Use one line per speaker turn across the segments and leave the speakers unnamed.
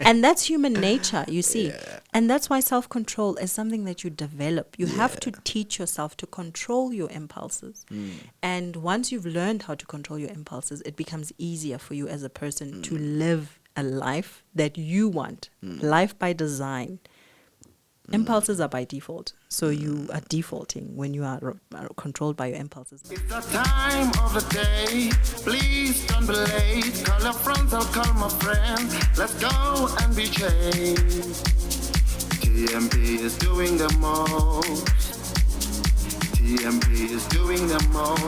And that's human nature, you see.
Yeah.
And that's why self-control is something that you develop. You have to teach yourself to control your impulses. And once you've learned how to control your impulses, it becomes easier for you as a person to live a life that you want. Life by design. Impulses are by default. So you are defaulting when you are controlled by your impulses.
It's the time of the day. Please don't be late. Call your friends, I'll call my friends. Let's go and be changed. TMP is doing the most. TMP is doing the most.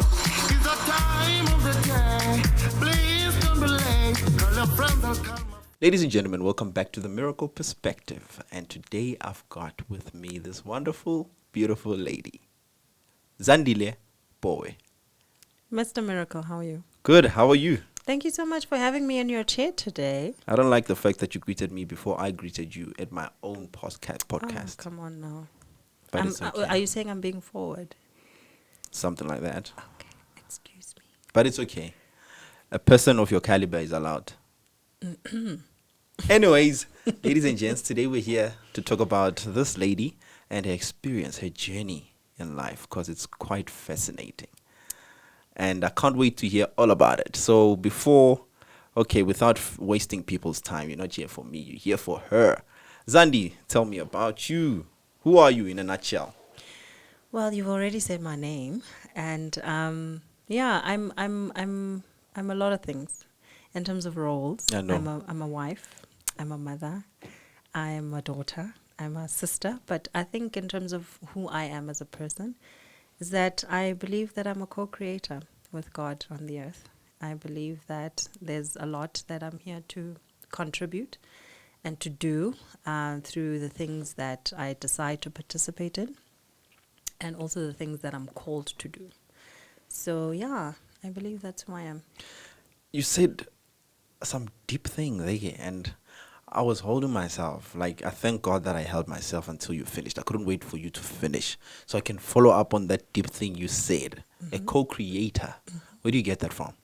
It's the time of the day. Please don't be late. Call your friends, I'll call my
Ladies and gentlemen, welcome back to the Miracle Perspective. And today I've got with me this wonderful, beautiful lady, Zandile Boy.
Mr. Miracle, how are you?
Good, how are you?
Thank you so much for having me in your chair today.
I don't like the fact that you greeted me before I greeted you at my own podcast.
Oh, come on now.
But it's okay.
Are you saying I'm being forward?
Something like that.
Okay, excuse me.
But it's okay. A person of your caliber is allowed. Anyways, ladies and gents, today we're here to talk about this lady and her experience, her journey in life, because it's quite fascinating. And I can't wait to hear all about it. So without wasting people's time, you're not here for me, you're here for her. Zandi, tell me about you. Who are you in a nutshell?
Well, you've already said my name, and I'm a lot of things in terms of roles.
I know.
I'm a wife, I'm a mother, I am a daughter, I'm a sister. But I think in terms of who I am as a person, is that I believe that I'm a co-creator with God on the earth. I believe that there's a lot that I'm here to contribute and to do through the things that I decide to participate in, and also the things that I'm called to do. So yeah, I believe that's who I am.
You said some deep thing there, and I was holding myself. Like, I thank God that I held myself until you finished. I couldn't wait for you to finish so I can follow up on that deep thing you said. A co-creator. Where do you get that from?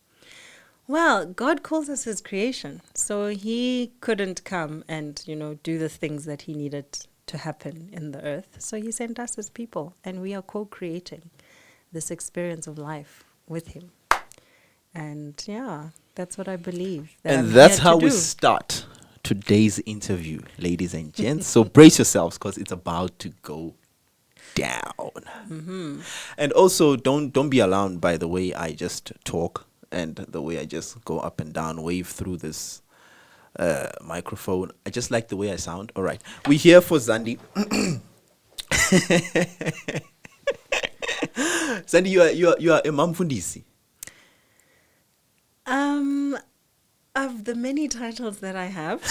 Well, God calls us his creation. So he couldn't come and, do the things that he needed to happen in the earth. So he sent us as people, and we are co-creating this experience of life with him. And yeah, that's what I believe.
And that's how we start today's interview, ladies and gents. So brace yourselves, because it's about to go down. And also, don't be alarmed by the way I just talk and the way I just go up and down, wave through this microphone. I just like the way I sound. All right, we're here for Zandi. Zandi, you are a Mamfundisi.
Of the many titles that I have,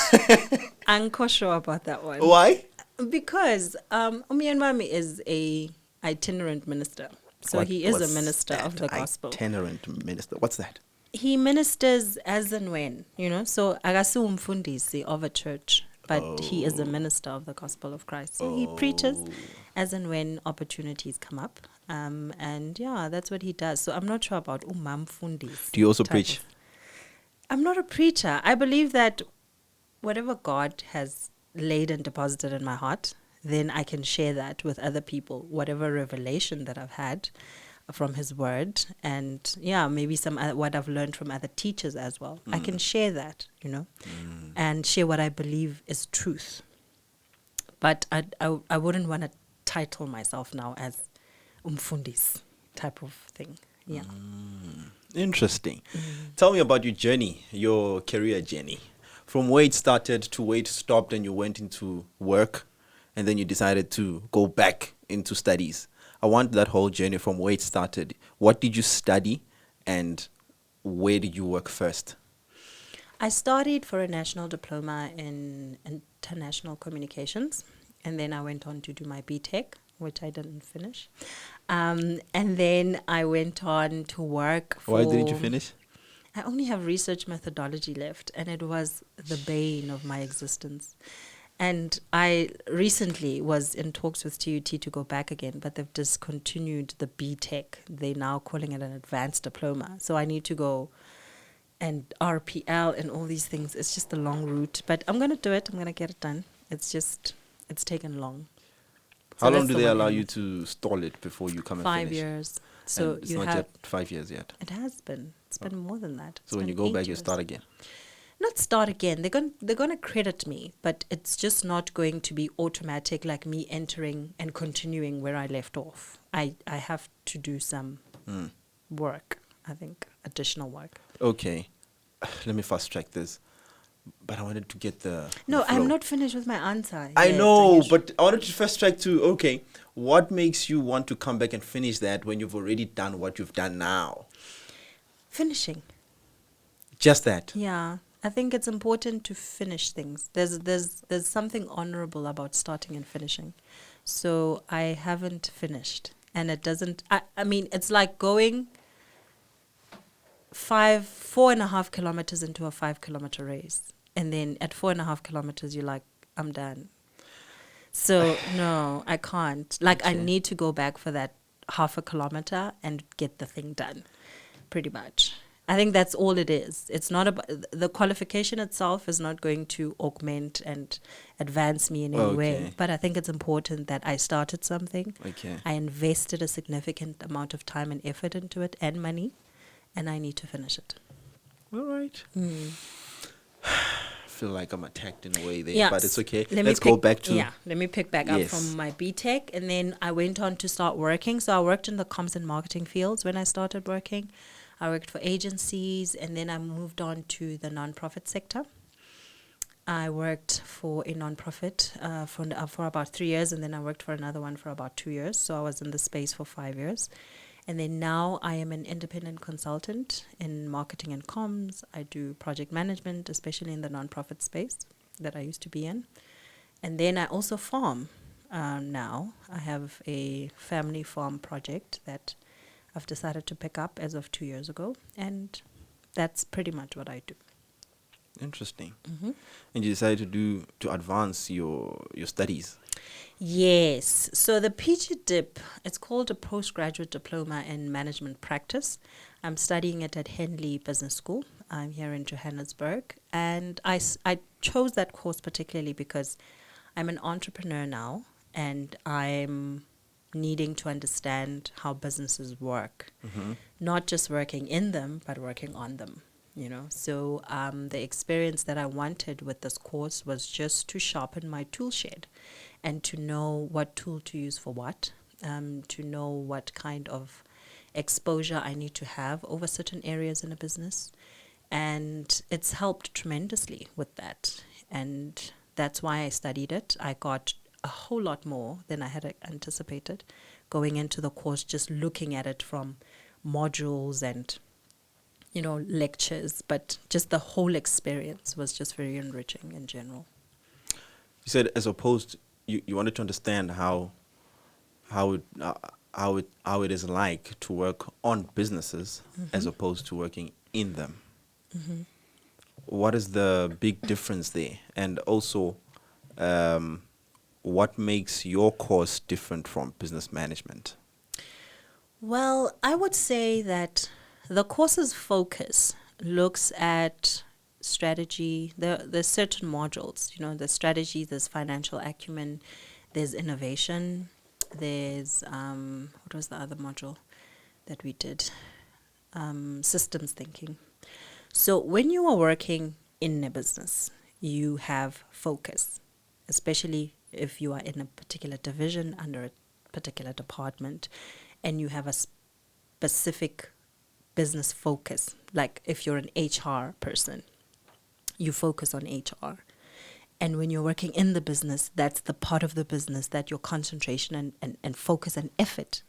I'm not sure about that one.
Why?
Because Umyanmami is a itinerant minister. So he is a minister of the gospel.
Itinerant minister. What's that?
He ministers as and when, So agasi umfundisi of a church, but he is a minister of the gospel of Christ. So he preaches as and when opportunities come up. And yeah, that's what he does. So I'm not sure about umamfundisi.
Do you also preach?
I'm not a preacher. I believe that whatever God has laid and deposited in my heart, then I can share that with other people, whatever revelation that I've had from his word, and maybe some what I've learned from other teachers as well. I can share that, and share what I believe is truth. But I wouldn't want to title myself now as umfundis type of thing. Yeah.
Interesting. Tell me about your journey, your career journey, from where it started to where it stopped and you went into work and then you decided to go back into studies. I want that whole journey from where it started. What did you study and where did you work first?
I studied for a national diploma in international communications, and then I went on to do my BTech, which I didn't finish. And then I went on to work for...
Why didn't you finish?
I only have research methodology left, and it was the bane of my existence. And I recently was in talks with TUT to go back again, but they've discontinued the BTech. They're now calling it an advanced diploma. So I need to go and RPL and all these things. It's just a long route, but I'm going to do it. I'm going to get it done. It's taken long.
How long
that's
do
the
they
one
allow
element.
you to stall it before you come and
5
finish?
years. So
And it's
you
not
have,
yet 5 years yet.
it has been. It's been more than that. It's
So when
been
you go
8
back, you
years.
start again.
Not start again. They're going to credit me, but it's just not going to be automatic like me entering and continuing where I left off. I have to do some work, I think, additional work.
Okay. Let me fast track this. But I wanted to get the
No,
the
I'm
flow.
not finished with my answer.
I
yet,
know,
Takesh.
but I wanted to fast track to, okay, what makes you want to come back and finish that when you've already done what you've done now?
Finishing.
Just that.
Yeah, I think it's important to finish things. There's something honorable about starting and finishing. So I haven't finished, and it doesn't. I mean, it's like going 4.5 kilometers into a 5 kilometer race, and then at 4.5 kilometers, you're like, I'm done. So no, I can't. Like, I
Okay.
need to go back for that half a kilometer and get the thing done, pretty much. I think that's all it is. It's not about the qualification itself is not going to augment and advance me in any way.
Okay.
But I think it's important that I started something.
Okay.
I invested a significant amount of time and effort into it and money, and I need to finish it.
All right. I feel like I'm attacked in a way there,
Yeah,
but it's okay.
let me
Let's go
pick-
back to
Yeah, let me pick back up
Yes.
from my BTech, and then I went on to start working. So I worked in the comms and marketing fields when I started working. I worked for agencies, and then I moved on to the nonprofit sector. I worked for a nonprofit for about 3 years, and then I worked for another one for about 2 years. So I was in the space for 5 years. And then now I am an independent consultant in marketing and comms. I do project management, especially in the nonprofit space that I used to be in. And then I also farm now. I have a family farm project that I've decided to pick up as of 2 years ago. And that's pretty much what I do.
interesting. And you decided to advance your studies.
Yes. So the PG DIP, it's called a Post Graduate Diploma in Management Practice. I'm studying it at Henley Business School. I'm here in Johannesburg. And I chose that course particularly because I'm an entrepreneur now, and I'm needing to understand how businesses work. Not just working in them, but working on them. You know, so the experience that I wanted with this course was just to sharpen my tool shed and to know what tool to use for what, to know what kind of exposure I need to have over certain areas in a business. And it's helped tremendously with that. And that's why I studied it. I got a whole lot more than I had anticipated going into the course, just looking at it from modules and lectures, but just the whole experience was just very enriching in general.
You said as opposed, you wanted to understand how it is like to work on businesses as opposed to working in them. What is the big difference there? And also, what makes your course different from business management?
Well, I would say that the course's focus looks at strategy. There's certain modules, there's strategy, there's financial acumen, there's innovation, there's, what was the other module that we did? Systems thinking. So when you are working in a business, you have focus, especially if you are in a particular division under a particular department, and you have a specific business focus. Like if you're an HR person, you focus on HR. And when you're working in the business, that's the part of the business that your concentration and focus and effort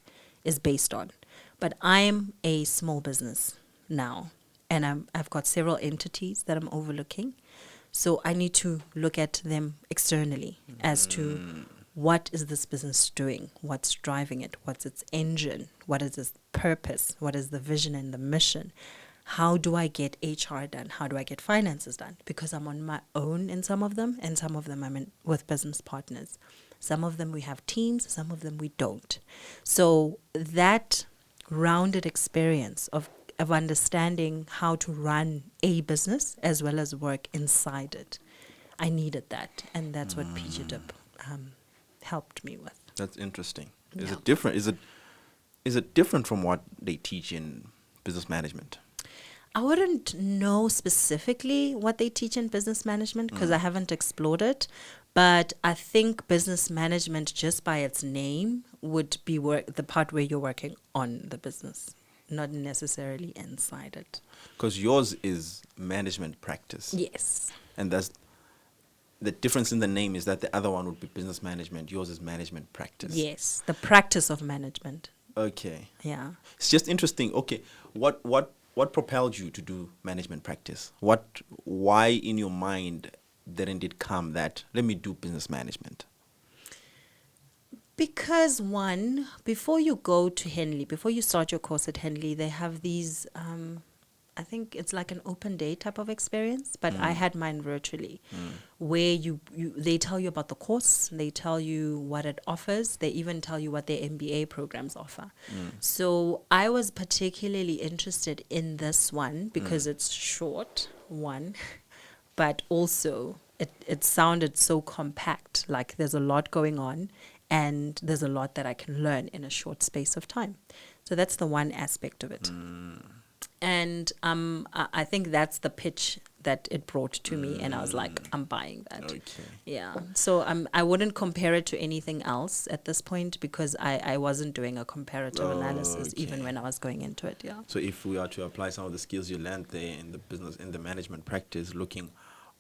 is based on. But I'm a small business now, and I've got several entities that I'm overlooking. So I need to look at them externally as to what is this business doing? What's driving it? What's its engine? What is its purpose? What is the vision and the mission? How do I get HR done? How do I get finances done? Because I'm on my own in some of them, and some of them I'm in with business partners. Some of them we have teams, some of them we don't. So that rounded experience of of understanding how to run a business as well as work inside it. I needed that, and that's what PG Dip helped me with.
That's interesting. Is
Yeah.
it different? Is it different from what they teach in business management?
I wouldn't know specifically what they teach in business management because I haven't explored it. But I think business management, just by its name, would be the part where you're working on the business, not necessarily inside it.
Because yours is management practice.
Yes.
And that's the difference in the name is that the other one would be business management. Yours is management practice.
Yes. The practice of management.
Okay.
Yeah.
It's just interesting. Okay. What propelled you to do management practice? Why in your mind didn't it come that let me do business management?
Because one, before you go to Henley, before you start your course at Henley, they have these, I think it's like an open day type of experience, but I had mine virtually, where they tell you about the course, they tell you what it offers, they even tell you what their MBA programs offer. So I was particularly interested in this one because it's short, one, but also it sounded so compact, like there's a lot going on and there's a lot that I can learn in a short space of time. So that's the one aspect of it. And I think that's the pitch that it brought to me, and I was like, I'm buying that.
Okay.
Yeah. So I wouldn't compare it to anything else at this point because I wasn't doing a comparative analysis even when I was going into it. Yeah.
So if we are to apply some of the skills you learned there in the business, in the management practice, looking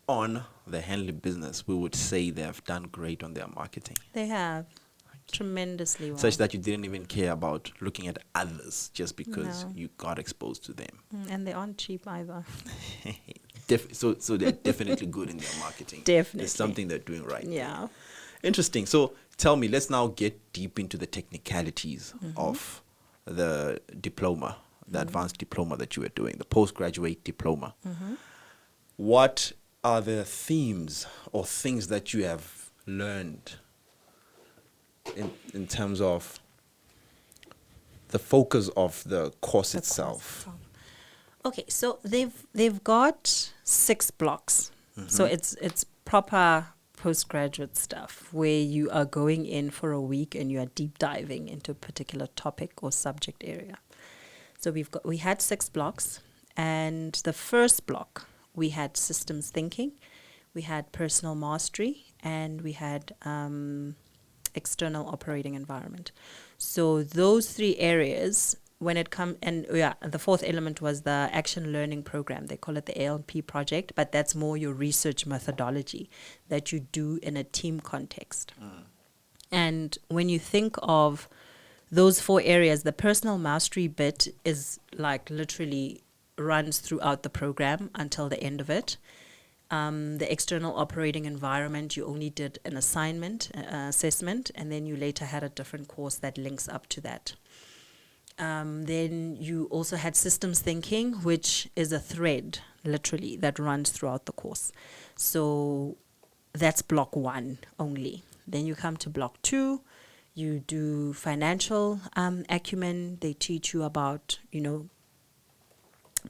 on the Henley business, we would say they have done great on their marketing.
They have tremendously well.
Such that you didn't even care about looking at others just because
No.
you got exposed to them.
And they aren't cheap either.
So they're definitely good in their marketing.
Definitely.
There's something they're doing right.
Yeah.
Interesting. So tell me, let's now get deep into the technicalities of the diploma, the advanced diploma that you were doing, the postgraduate diploma. What are the themes or things that you have learned in terms of the focus of the course
The
itself?
course. Okay, so they've got 6 blocks. So it's proper postgraduate stuff where you are going in for a week and you are deep diving into a particular topic or subject area. So we had 6 blocks, and the first block we had systems thinking, we had personal mastery, and we had external operating environment. So those 3 areas, when it comes, and the fourth element was the action learning program. They call it the ALP project, but that's more your research methodology that you do in a team context. And when you think of those 4 areas, the personal mastery bit is like literally runs throughout the program until the end of it. The external operating environment, you only did an assignment, assessment, and then you later had a different course that links up to that. Then you also had systems thinking, which is a thread, literally, that runs throughout the course. So that's block 1 only. Then you come to block 2, you do financial acumen. They teach you about,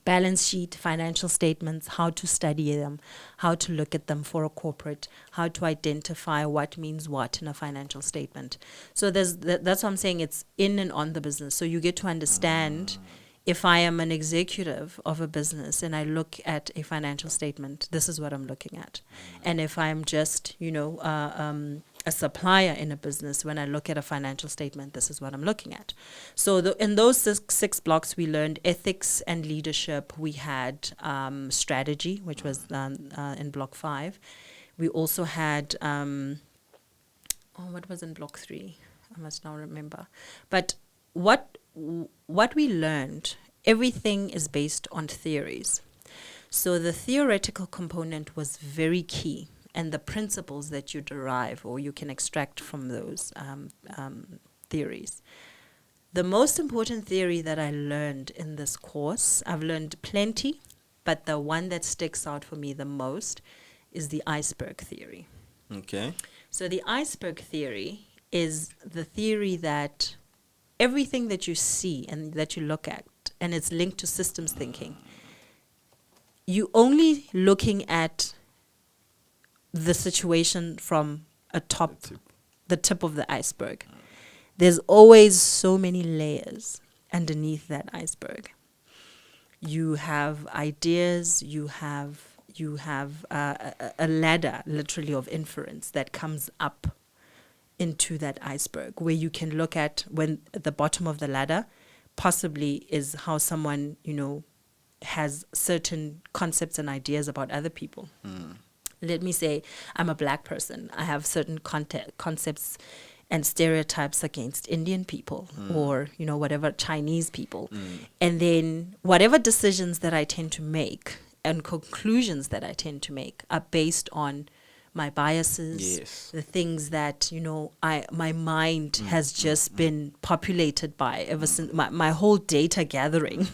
balance sheet, financial statements, how to study them, how to look at them for a corporate, how to identify what means what in a financial statement. So that's what I'm saying, it's in and on the business. So you get to understand, if I am an executive of a business and I look at a financial statement, this is what I'm looking at. And if I'm just, a supplier in a business, when I look at a financial statement, this is what I'm looking at. So in those 6 blocks, we learned ethics and leadership. We had strategy, which was in block 5. We also had, what was in block 3? I must now remember. But what we learned, everything is based on theories. So the theoretical component was very key, and the principles that you derive or you can extract from those theories. The most important theory that I learned in this course, I've learned plenty, but the one that sticks out for me the most is the iceberg theory.
Okay.
So the iceberg theory is the theory that everything that you see and that you look at and it's linked to systems thinking. You only looking at the situation from the tip of the iceberg. There's always so many layers underneath that iceberg. You have ideas, you have a ladder literally of inference that comes up into that iceberg, where you can look at when at the bottom of the ladder possibly is how someone, has certain concepts and ideas about other people. Let me say I'm a black person. I have certain concepts and stereotypes against Indian people or, whatever, Chinese people. And then whatever decisions that I tend to make and conclusions that I tend to make are based on my biases, the things that, my mind has just been populated by ever since my whole data gathering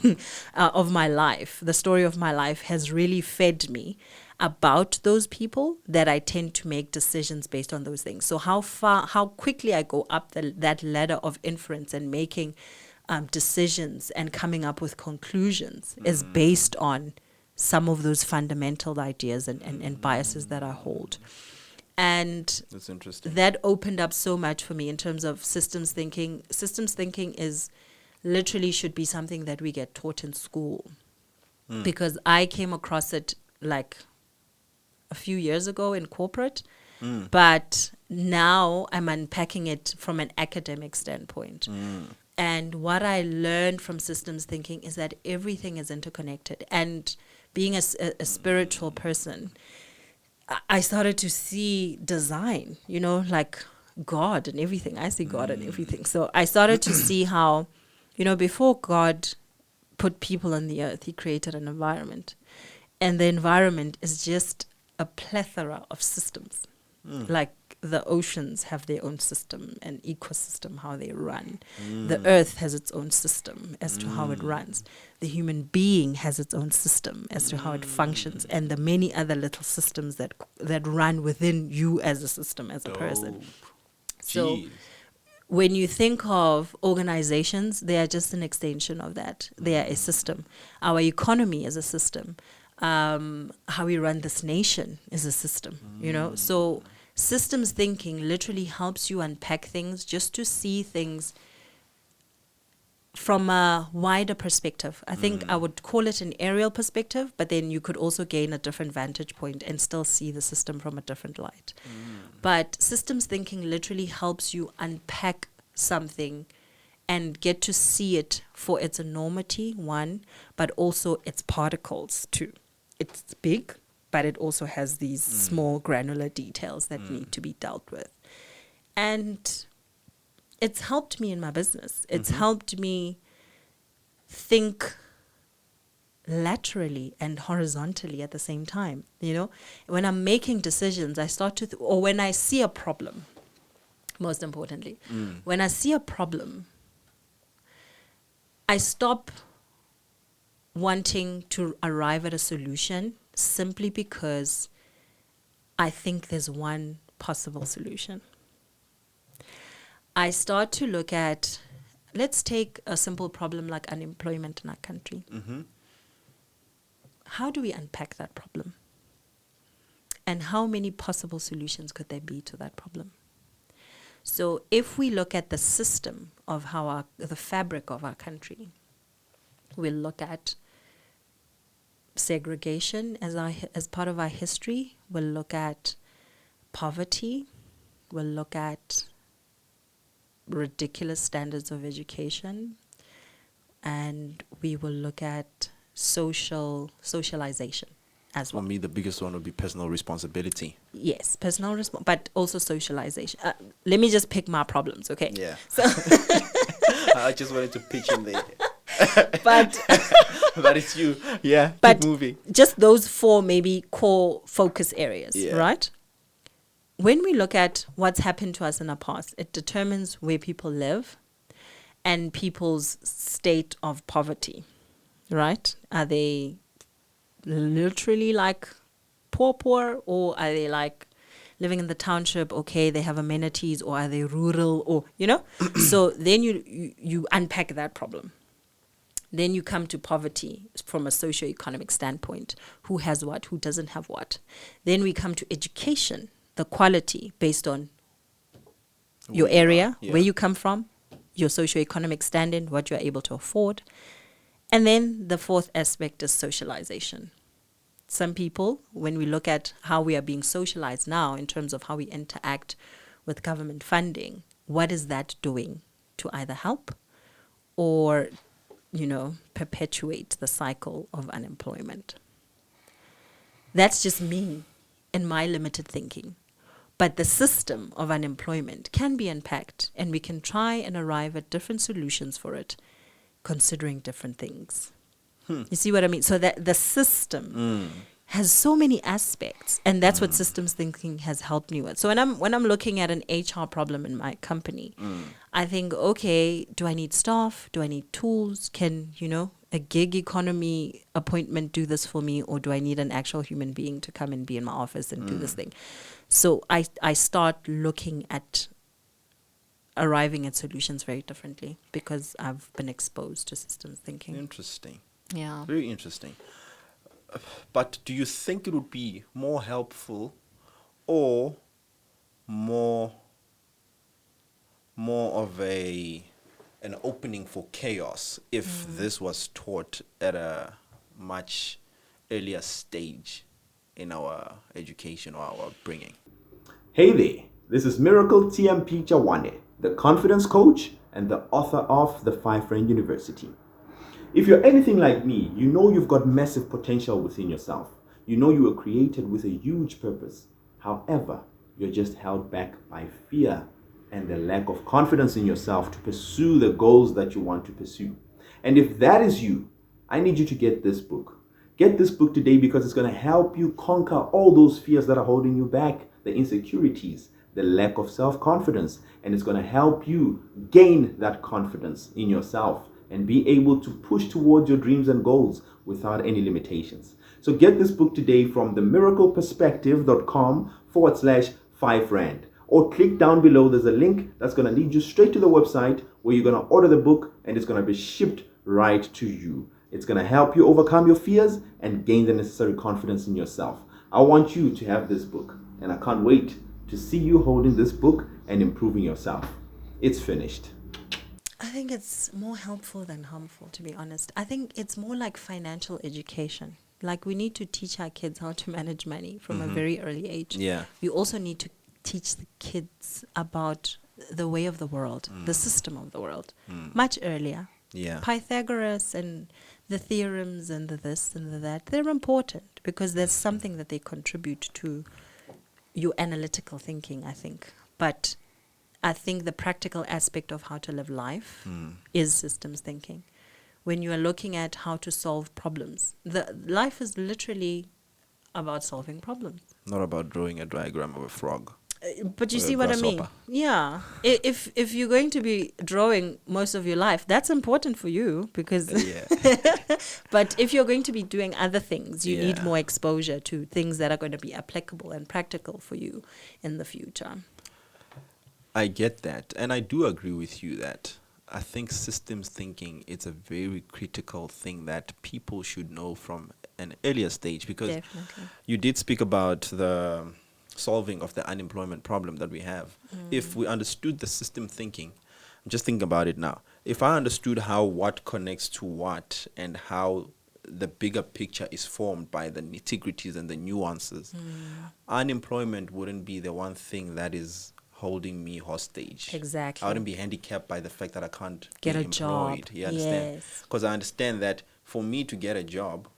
of my life. The story of my life has really fed me about those people that I tend to make decisions based on those things. So how quickly I go up that ladder of inference and making decisions and coming up with conclusions is based on some of those fundamental ideas and biases that I hold. And
that's interesting.
That opened up so much for me in terms of systems thinking. Systems thinking is literally should be something that we get taught in school, because I came across it like a few years ago in corporate, but now I'm unpacking it from an academic standpoint. And what I learned from systems thinking is that everything is interconnected. And being a spiritual person, I started to see design, like God and everything. I see God and everything. So I started to see how, before God put people on the earth, he created an environment. And the environment is just a plethora of systems. Like the oceans have their own system and ecosystem, how they run. The earth has its own system as to how it runs. The human being has its own system as to how it functions, and the many other little systems that run within you as a system, as a person. So when you think of organizations, they are just an extension of that. They are a system. Our economy is a system. How we run this nation is a system, So systems thinking literally helps you unpack things just to see things from a wider perspective. I think I would call it an aerial perspective, but then you could also gain a different vantage point and still see the system from a different light. But systems thinking literally helps you unpack something and get to see it for its enormity, one, but also its particles, two. It's big, but it also has these small granular details that need to be dealt with. And it's helped me in my business. It's helped me think laterally and horizontally at the same time. When I'm making decisions, I start to, or when I see a problem, most importantly, when I see a problem, I stop wanting to arrive at a solution simply because I think there's one possible solution. I start to look at, let's take a simple problem like unemployment in our country. How do we unpack that problem? And how many possible solutions could there be to that problem? So if we look at the system of how the fabric of our country, we'll look at segregation as part of our history. We'll look at poverty. We'll look at ridiculous standards of education. And we will look at socialization as well.
For me, the biggest one would be personal responsibility.
Yes, but also socialization. Let me just pick my problems, okay?
Yeah.
So
I just wanted to pitch in there.
But
But it's you. Yeah.
But
keep moving.
Just those four maybe core focus areas,
Yeah.
right? When we look at what's happened to us in the past, it determines where people live and people's state of poverty, right? Are they literally like poor, or are they like living in the township? Okay, they have amenities, or are they rural, or So then you unpack that problem. Then you come to poverty from a socioeconomic standpoint. Who has what? Who doesn't have what? Then we come to education, the quality based on your
Where you
area,
are, yeah.
where you come from, your socioeconomic standing, what you're able to afford. And then the fourth aspect is socialization. Some people, when we look at how we are being socialized now in terms of how we interact with government funding, what is that doing to either help or, perpetuate the cycle of unemployment? That's just me and my limited thinking. But the system of unemployment can be unpacked, and we can try and arrive at different solutions for it, considering different things. You see what I mean? So that the system has so many aspects, and that's what systems thinking has helped me with. So when I'm looking at an HR problem in my company, I think, okay, do I need staff? Do I need tools? Can, a gig economy appointment do this for me, or do I need an actual human being to come and be in my office and do this thing? So I start looking at arriving at solutions very differently because I've been exposed to systems thinking.
Interesting.
Yeah.
Very interesting. But do you think it would be more helpful or more of an opening for chaos if this was taught at a much earlier stage in our education or our upbringing?
Hey there, this is Miracle TMP Chawane, the confidence coach and the author of The 5 Friend University. If you're anything like me, you know you've got massive potential within yourself. You know you were created with a huge purpose. However, you're just held back by fear and the lack of confidence in yourself to pursue the goals that you want to pursue. And if that is you, I need you to get this book. Get this book today because it's going to help you conquer all those fears that are holding you back, the insecurities, the lack of self-confidence, and it's going to help you gain that confidence in yourself and be able to push towards your dreams and goals without any limitations. So get this book today from themiracleperspective.com/5 or click down below. There's a link that's going to lead you straight to the website where you're going to order the book and it's going to be shipped right to you. It's going to help you overcome your fears and gain the necessary confidence in yourself. I want you to have this book and I can't wait to see you holding this book and improving yourself. It's finished.
I think it's more helpful than harmful, to be honest. I think it's more like financial education. Like we need to teach our kids how to manage money from a very early age.
Yeah.
We also need to teach the kids about the way of the world, the system of the world, much earlier.
Yeah.
Pythagoras and the theorems and the this and the that, they're important because there's something that they contribute to your analytical thinking, I think. But I think the practical aspect of how to live life is systems thinking. When you are looking at how to solve problems, the life is literally about solving problems.
Not about drawing a diagram of a frog.
But you
Or a
see what I mean?
grasshopper.
Yeah. If you're going to be drawing most of your life, that's important for you because.
Yeah.
But if you're going to be doing other things, you need
Yeah.
more exposure to things that are going to be applicable and practical for you in the future.
I get that. And I do agree with you that I think systems thinking is a very critical thing that people should know from an earlier stage because
Definitely.
you did speak about the solving of the unemployment problem that we have. If we understood the system thinking, I'm just thinking about it now. If I understood how what connects to what and how the bigger picture is formed by the nitty-gritties and the nuances, unemployment wouldn't be the one thing that is holding me hostage.
Exactly.
I wouldn't be handicapped by the fact that I can't
Get
be
a
employed.
job.
You understand?
Yes.
Because I understand that for me to get a job,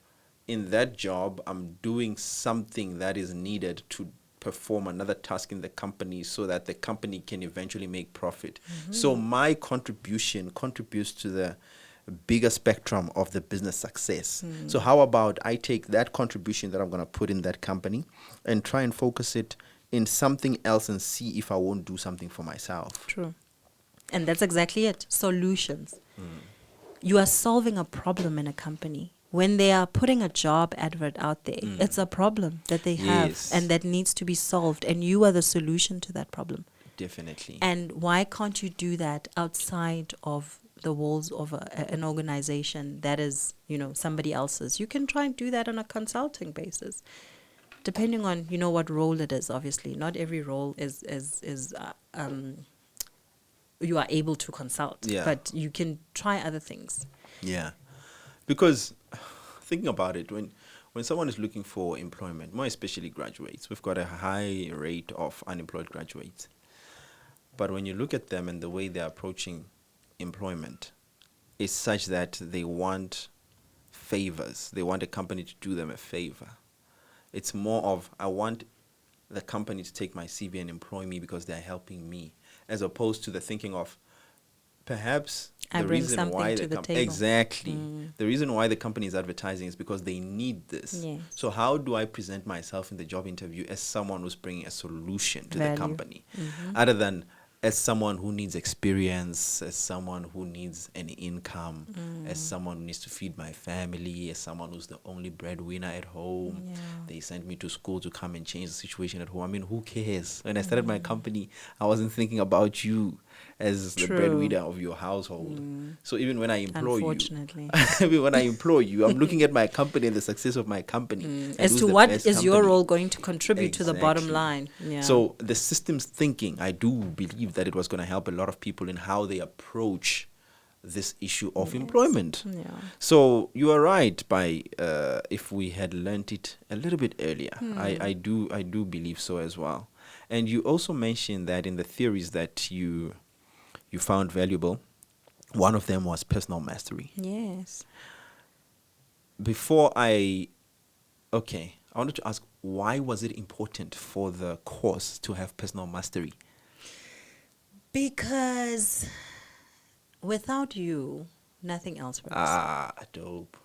in that job, I'm doing something that is needed to perform another task in the company so that the company can eventually make profit. So my contribution contributes to the bigger spectrum of the business success. So how about I take that contribution that I'm going to put in that company and try and focus it in something else and see if I won't do something for myself.
True. And that's exactly it. Solutions. You are solving a problem in a company. When they are putting a job advert out there, it's a problem that they have
Yes.
and that needs to be solved. And you are the solution to that problem.
Definitely.
And why can't you do that outside of the walls of an organization that is, somebody else's. You can try and do that on a consulting basis, depending on, what role it is. Obviously, not every role is you are able to consult,
Yeah.
but you can try other things.
Yeah, because thinking about it, when someone is looking for employment, more especially graduates, we've got a high rate of unemployed graduates. But when you look at them and the way they're approaching employment, it's such that they want favors. They want a company to do them a favor. It's more of, I want the company to take my CV and employ me because they're helping me, as opposed to the thinking of, perhaps
I
the
bring
reason
something
why
to the table.
Exactly. The reason why the company is advertising is because they need this.
Yes.
So how do I present myself in the job interview as someone who's bringing a solution to
Value.
the company, other than as someone who needs experience, as someone who needs an income, as someone who needs to feed my family, as someone who's the only breadwinner at home.
Yeah.
They sent me to school to come and change the situation at home. I mean, who cares? When I started my company, I wasn't thinking about you as the
True.
breadwinner of your household. So even when I employ
Unfortunately.
you, I'm looking at my company and the success of my company. and
As
who's
to
the
what
best
is your
company.
role going to contribute to the bottom
Exactly.
line. Yeah.
So the systems thinking, I do believe that it was going to help a lot of people in how they approach this issue of employment.
Yeah.
So you are right by if we had learnt it a little bit earlier. I do believe so as well. And you also mentioned that in the theories that you found valuable, one of them was personal mastery.
Yes.
I wanted to ask, why was it important for the course to have personal mastery?
Because without you, nothing else works.
Dope.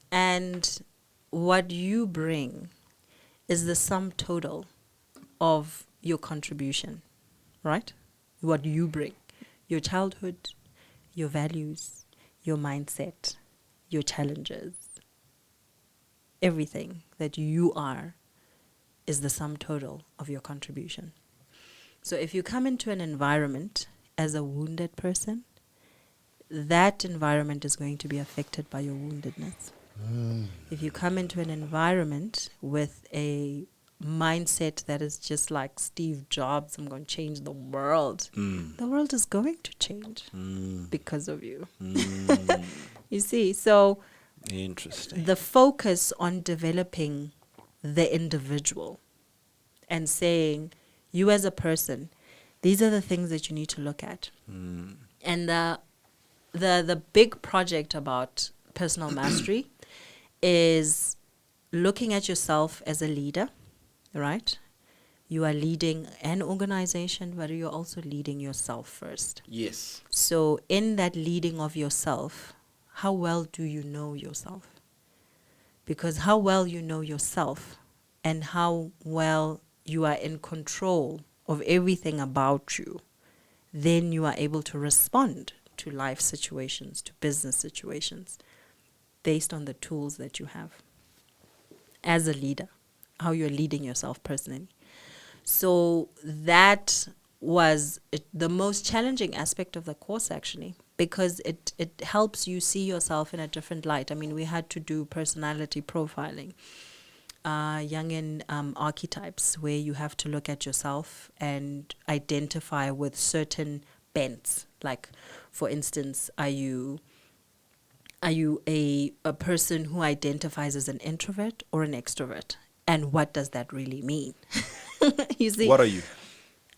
And what you bring is the sum total of your contribution, right? What you bring, your childhood, your values, your mindset, your challenges, everything that you are is the sum total of your contribution. So if you come into an environment as a wounded person, that environment is going to be affected by your woundedness. If you come into an environment with a mindset that is just like Steve Jobs, I'm going to change the world, the world is going to change because of you. You see, so
Interesting.
the focus on developing the individual and saying, you as a person, these are the things that you need to look at. And the big project about personal mastery is looking at yourself as a leader, right? You are leading an organization, but you're also leading yourself first.
Yes.
So in that leading of yourself, how well do you know yourself? Because how well you know yourself and how well you are in control of everything about you, then you are able to respond to life situations, to business situations, based on the tools that you have as a leader, how you're leading yourself personally. So that was the most challenging aspect of the course, actually, because it helps you see yourself in a different light. I mean, we had to do personality profiling, Jungian archetypes, where you have to look at yourself and identify with certain bents. Like, for instance, are you a person who identifies as an introvert or an extrovert? And what does that really mean? You see,
What are you?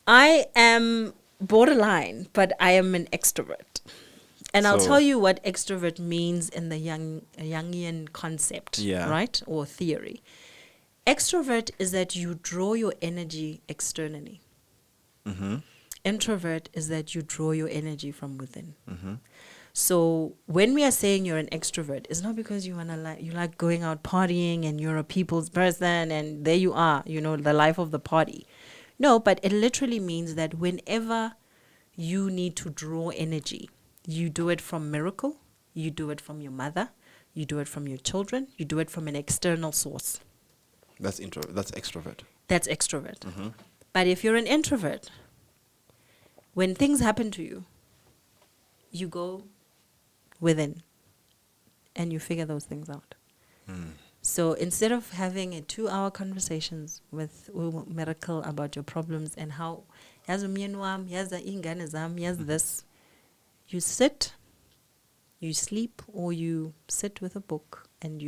I am borderline, but I am an extrovert. And I'll
So-
tell you what extrovert means in the Jungian concept, right? Or theory. Extrovert is that you draw your energy externally. Introvert is that you draw your energy from within. So when we are saying you're an extrovert, it's not because you like going out partying and you're a people's person and there you are, the life of the party. No, but it literally means that whenever you need to draw energy, you do it from miracle, you do it from your mother, you do it from your children, you do it from an external source.
That's extrovert.
That's extrovert. But if you're an introvert, when things happen to you, you go within and you figure those things out. So instead of having a 2-hour conversations with Miracle about your problems and how, here's this, you sit, you sleep, or you sit with a book and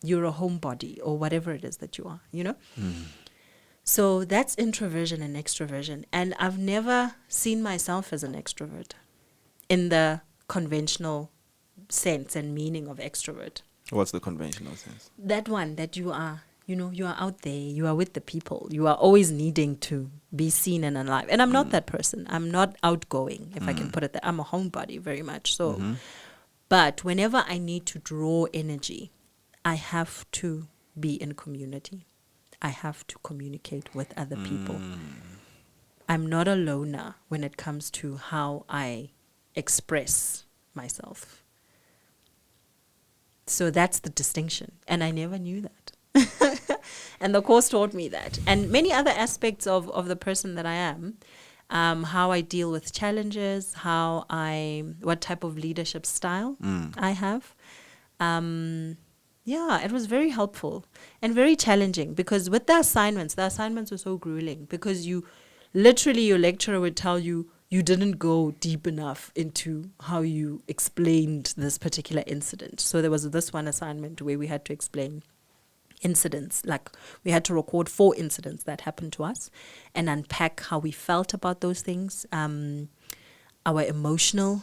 you're a homebody or whatever it is that you are, you know? So that's introversion and extroversion. And I've never seen myself as an extrovert in the conventional sense and meaning of extrovert.
What's the conventional sense?
That one that you are, you are out there, you are with the people, you are always needing to be seen and alive. And I'm not that person. I'm not outgoing, if I can put it that. I'm a homebody very much so. But whenever I need to draw energy, I have to be in community. I have to communicate with other people. I'm not a loner when it comes to how I express myself. So that's the distinction. And I never knew that. And the course taught me that. And many other aspects of the person that I am, how I deal with challenges, what type of leadership style I have. Yeah, it was very helpful and very challenging because with the assignments were so grueling because your lecturer would tell you didn't go deep enough into how you explained this particular incident. So there was this one assignment where we had to explain incidents, like we had to record 4 incidents that happened to us and unpack how we felt about those things, our emotional,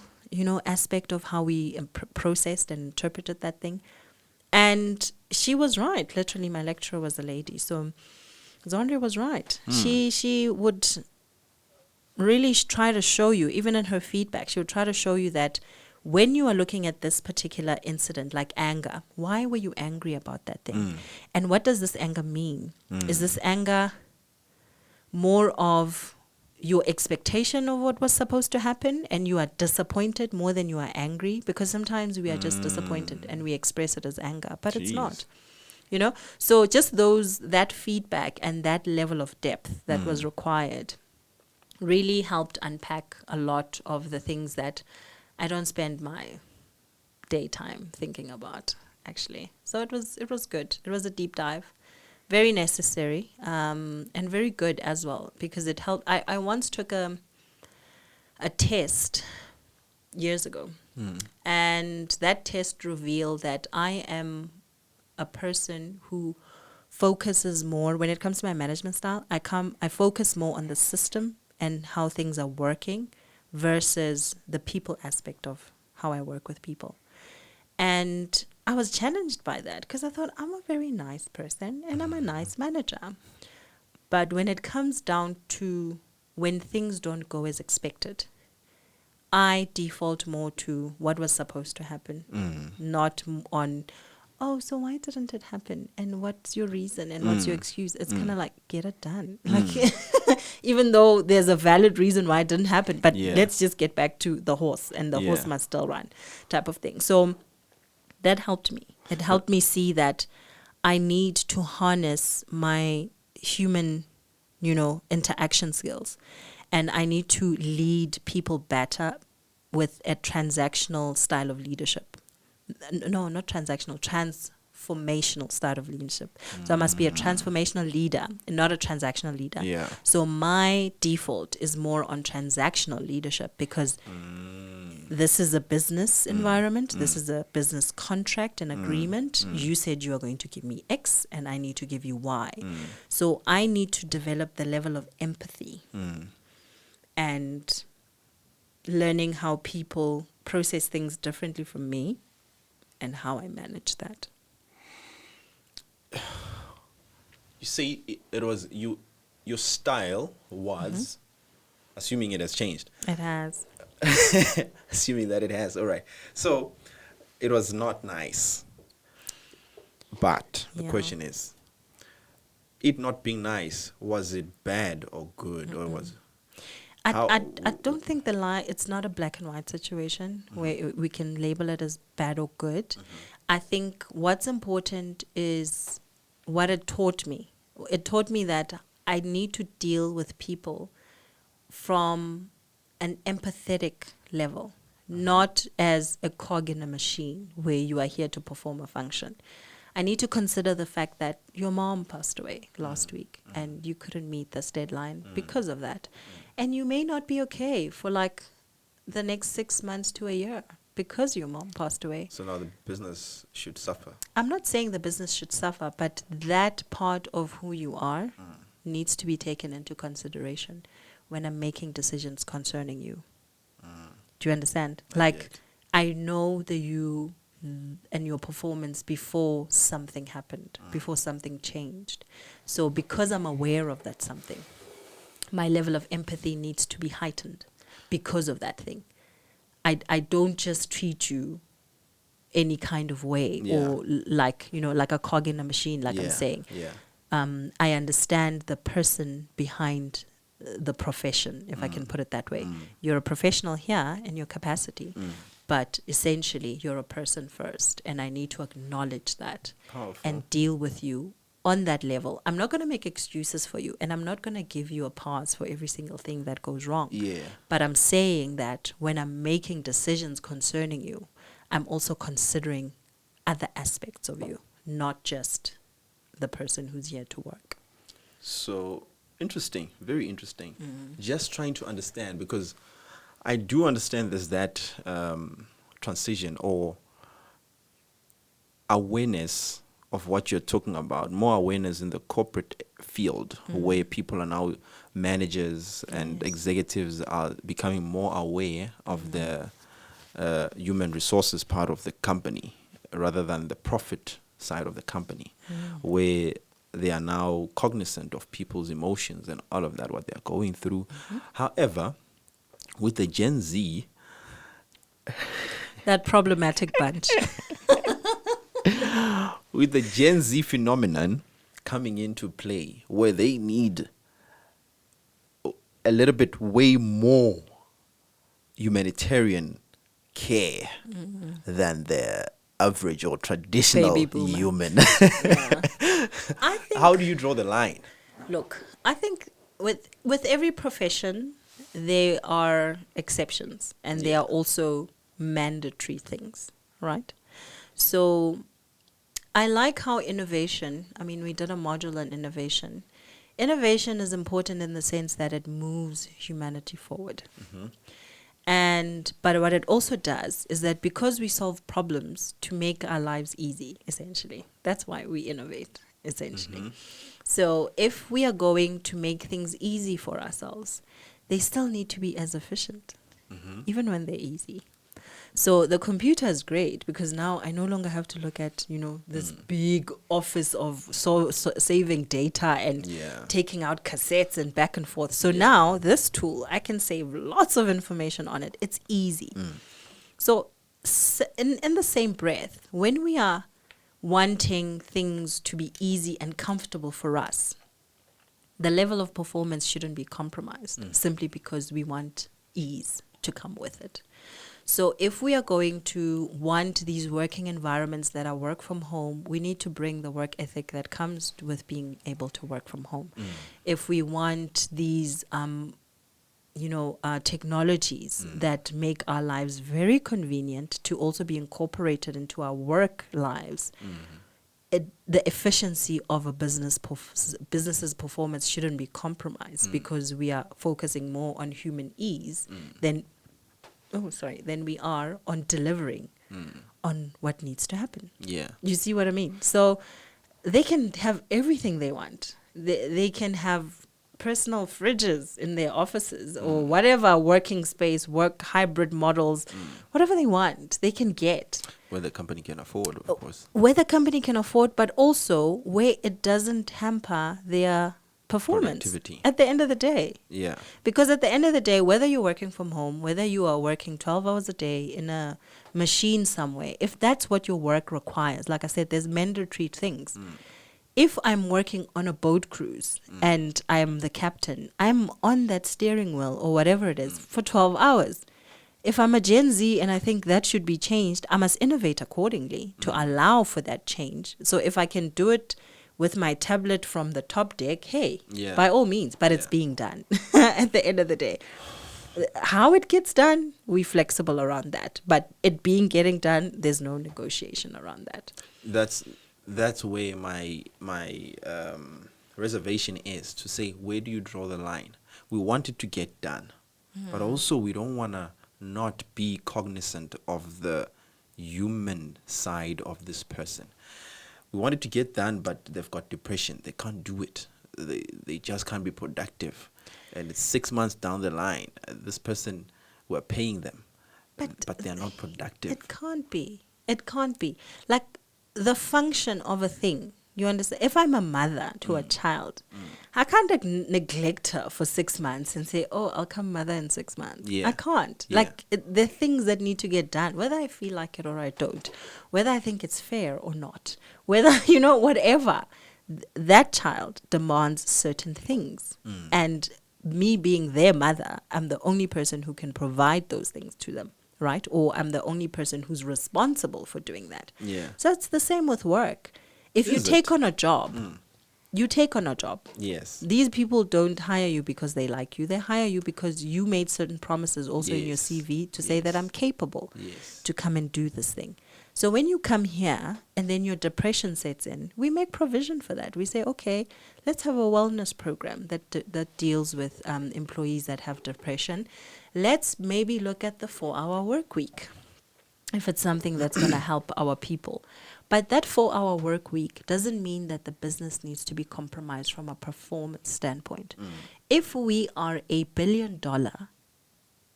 aspect of how we processed and interpreted that thing. And she was right. Literally, my lecturer was a lady. So Zondre was right. She would really try to show you, even in her feedback, she would try to show you that when you are looking at this particular incident, like anger, why were you angry about that thing? And what does this anger mean? Is this anger more of your expectation of what was supposed to happen and you are disappointed more than you are angry? Because sometimes we are just disappointed and we express it as anger, but it's not. So just that feedback and that level of depth that was required really helped unpack a lot of the things that I don't spend my daytime thinking about, actually. So it was good. It was a deep dive, very necessary, and very good as well because it helped. I once took a test years ago, and that test revealed that I am a person who focuses more when it comes to my management style. I focus more on the system and how things are working versus the people aspect of how I work with people. And I was challenged by that because I thought I'm a very nice person and I'm a nice manager. But when it comes down to when things don't go as expected, I default more to what was supposed to happen, not on, so why didn't it happen? And what's your reason? And what's your excuse? It's kind of like, get it done. Like, even though there's a valid reason why it didn't happen, but let's just get back to the horse and the horse must still run type of thing. So that helped me. It helped me see that I need to harness my human, interaction skills. And I need to lead people better with a transactional style of leadership. No, not transactional, transformational style of leadership. So I must be a transformational leader and not a transactional leader.
Yeah.
So my default is more on transactional leadership because this is a business environment. This is a business contract and agreement. You said you are going to give me X and I need to give you Y. So I need to develop the level of empathy and learning how people process things differently from me and how I manage that.
You see, it was your style was, assuming it has changed.
It has.
Assuming that it has. All right. So it was not nice. But the question is, it not being nice, was it bad or good? Or was
I don't think it's not a black and white situation where we can label it as bad or good. I think what's important is what it taught me. It taught me that I need to deal with people from an empathetic level, not as a cog in a machine where you are here to perform a function. I need to consider the fact that your mom passed away last week and you couldn't meet this deadline because of that. And you may not be okay for like the next 6 months to a year because your mom passed away.
So now the business should suffer.
I'm not saying the business should suffer, but that part of who you are needs to be taken into consideration when I'm making decisions concerning you. Do you understand? Like, I know the you and your performance before something happened, before something changed. So because I'm aware of that something, my level of empathy needs to be heightened because of that thing. I don't just treat you any kind of way or like, you know, like a cog in a machine, like I'm saying. I understand the person behind the profession, if I can put it that way. You're a professional here in your capacity, but essentially you're a person first, and I need to acknowledge that and deal with you on that level. I'm not going to make excuses for you, and I'm not going to give you a pass for every single thing that goes wrong. But I'm saying that when I'm making decisions concerning you, I'm also considering other aspects of you, not just the person who's here to work.
So interesting, very interesting. Just trying to understand, because I do understand there's that transition or awareness of what you're talking about, more awareness in the corporate field where people are now managers and executives are becoming more aware of the human resources part of the company rather than the profit side of the company, where they are now cognizant of people's emotions and all of that, what they're going through. However, with the Gen Z,
that problematic bunch.
with the Gen Z phenomenon coming into play, where they need a little bit way more humanitarian care than the average or traditional human.
I think,
how do you draw the line?
Look, I think with every profession, there are exceptions and there are also mandatory things, right? So I like how innovation, I mean, we did a module on innovation. Innovation is important in the sense that it moves humanity forward. But what it also does is that because we solve problems to make our lives easy, essentially, that's why we innovate, essentially. So if we are going to make things easy for ourselves, they still need to be as efficient, even when they're easy. So the computer is great because now I no longer have to look at, you know, this big office of saving data and taking out cassettes and back and forth. So now this tool, I can save lots of information on it. It's easy. So in the same breath, when we are wanting things to be easy and comfortable for us, the level of performance shouldn't be compromised simply because we want ease to come with it. So if we are going to want these working environments that are work from home, we need to bring the work ethic that comes with being able to work from home. If we want these, technologies that make our lives very convenient to also be incorporated into our work lives, the efficiency of a business's performance shouldn't be compromised because we are focusing more on human ease than we are on delivering on what needs to happen. You see what I mean? So they can have everything they want. They can have personal fridges in their offices or whatever working space, work hybrid models, whatever they want, they can get.
Where the company can afford, of course.
Where the company can afford, but also where it doesn't hamper their performance at the end of the day. Because at the end of the day, whether you're working from home, whether you are working 12 hours a day in a machine somewhere, if that's what your work requires, like I said, there's mandatory things. If I'm working on a boat cruise and I'm the captain, I'm on that steering wheel or whatever it is for 12 hours. If I'm a Gen Z and I think that should be changed, I must innovate accordingly to allow for that change. So if I can do it with my tablet from the top deck, hey, by all means, but it's being done at the end of the day. How it gets done, we're flexible around that. But it being getting done, there's no negotiation around that.
That's where my reservation is, to say, where do you draw the line? We want it to get done, but also we don't want to not be cognizant of the human side of this person. We want it to get done, but they've got depression. They can't do it. They just can't be productive. And it's 6 months down the line. This person, we're paying them, but they're not productive.
It can't be. It can't be. Like, the function of a thing, you understand? If I'm a mother to a child, I can't neglect her for 6 months and say, oh, I'll come mother in 6 months.
Yeah.
I can't.
Yeah.
Like, there are things that need to get done, whether I feel like it or I don't, whether I think it's fair or not, whether, whatever. That child demands certain things. And me being their mother, I'm the only person who can provide those things to them, right? Or I'm the only person who's responsible for doing that.
Yeah.
So it's the same with work. If you
Is
take
it?
on a job, you take on a job.
Yes.
These people don't hire you because they like you. They hire you because you made certain promises also in your
Yes.
CV to say that
Yes.
I'm capable
Yes.
to come and do this thing. So when you come here and then your depression sets in, we make provision for that. We say, okay, let's have a wellness program that deals with employees that have depression. Let's maybe look at the 4-hour work week, if it's something that's going to help our people. But that 4-hour work week doesn't mean that the business needs to be compromised from a performance standpoint. If we are a $1 billion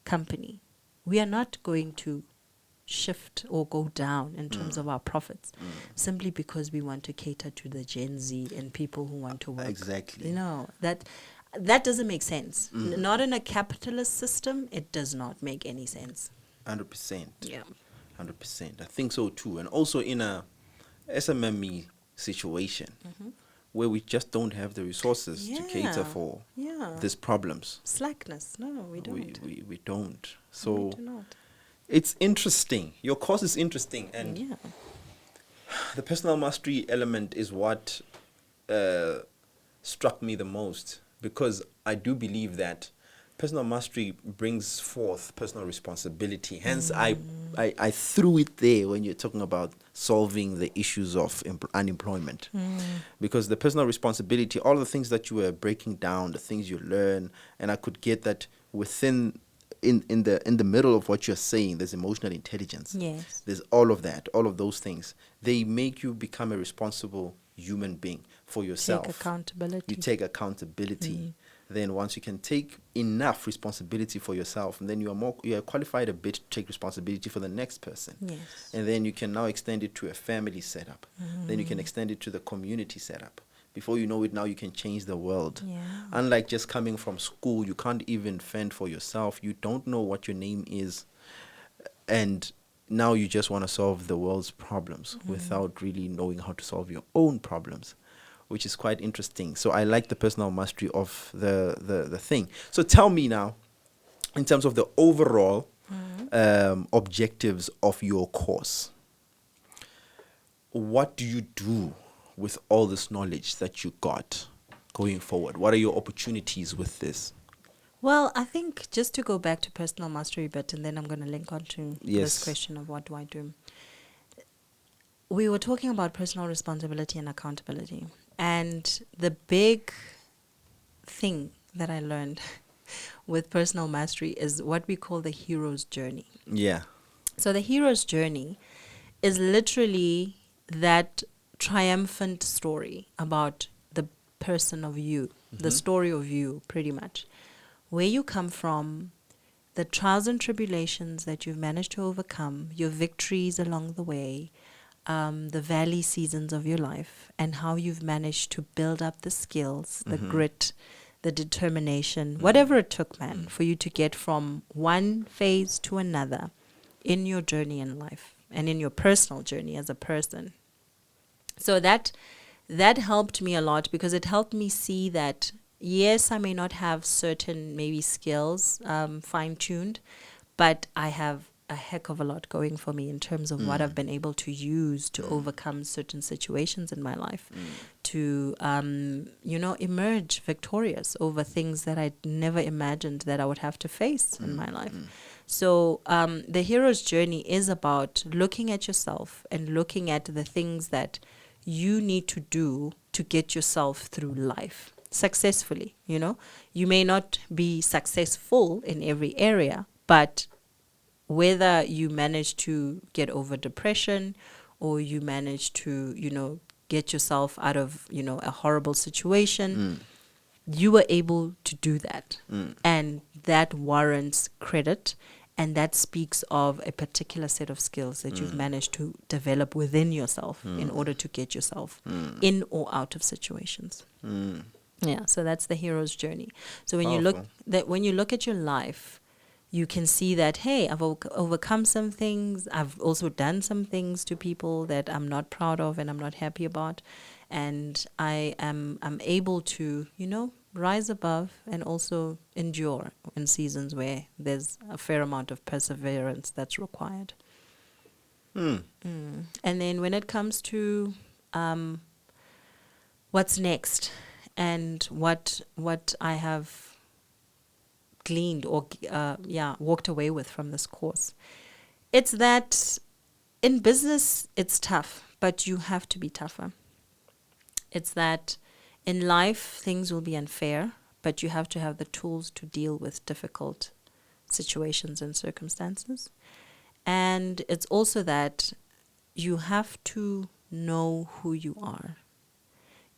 company, we are not going to shift or go down in terms of our profits simply because we want to cater to the Gen Z and people who want to work.
Exactly.
That doesn't make sense. Not in a capitalist system. It does not make any sense.
100%.
Yeah.
100%. I think so too. And also in a SMME situation where we just don't have the resources to cater for these problems.
Slackness. No, we don't.
We don't.
We
So
do not.
it's interesting. Your course is interesting, and
Yeah.
the personal mastery element is what struck me the most, because I do believe that personal mastery brings forth personal responsibility. Hence, I threw it there when you're talking about solving the issues of unemployment. Because the personal responsibility, all the things that you were breaking down, the things you learn, and I could get that within in the middle of what you're saying, there's emotional intelligence.
Yes.
There's all of that, all of those things. They make you become a responsible human being for yourself.
Take accountability.
You take accountability. Then once you can take enough responsibility for yourself, and then you are qualified a bit to take responsibility for the next person.
Yes.
And then you can now extend it to a family setup. Then you can extend it to the community setup. Before you know it, now you can change the world.
Yeah.
Unlike just coming from school, you can't even fend for yourself. You don't know what your name is. And now you just want to solve the world's problems without really knowing how to solve your own problems, which is quite interesting. So I like the personal mastery of the thing. So tell me now, in terms of the overall objectives of your course, what do you do with all this knowledge that you got going forward? What are your opportunities with this?
Well, I think just to go back to personal mastery a bit, and then I'm going to link on to
Yes.
this question of what do I do. We were talking about personal responsibility and accountability. And the big thing that I learned with personal mastery is what we call the hero's journey.
Yeah.
So the hero's journey is literally that triumphant story about the person of you, the story of you, pretty much. Where you come from, the trials and tribulations that you've managed to overcome, your victories along the way, the valley seasons of your life, and how you've managed to build up the skills, the grit, the determination, whatever it took, man, for you to get from one phase to another in your journey in life and in your personal journey as a person. So that helped me a lot, because it helped me see that, yes, I may not have certain maybe skills fine-tuned, but I have a heck of a lot going for me in terms of what I've been able to use to overcome certain situations in my life, to, emerge victorious over things that I never imagined that I would have to face in my life. So the hero's journey is about looking at yourself and looking at the things that you need to do to get yourself through life successfully. You may not be successful in every area, but whether you manage to get over depression or you manage to, get yourself out of, a horrible situation, you were able to do that. And that warrants credit. And that speaks of a particular set of skills that you've managed to develop within yourself in order to get yourself in or out of situations. Yeah, so that's the hero's journey. So when you look at your life, you can see that, hey, I've overcome some things. I've also done some things to people that I'm not proud of and I'm not happy about. And I'm able to, rise above and also endure in seasons where there's a fair amount of perseverance that's required. And then when it comes to what's next and what I have gleaned or walked away with from this course, it's that in business it's tough, but you have to be tougher. It's that in life things will be unfair, but you have to have the tools to deal with difficult situations and circumstances. And it's also that you have to know who you are.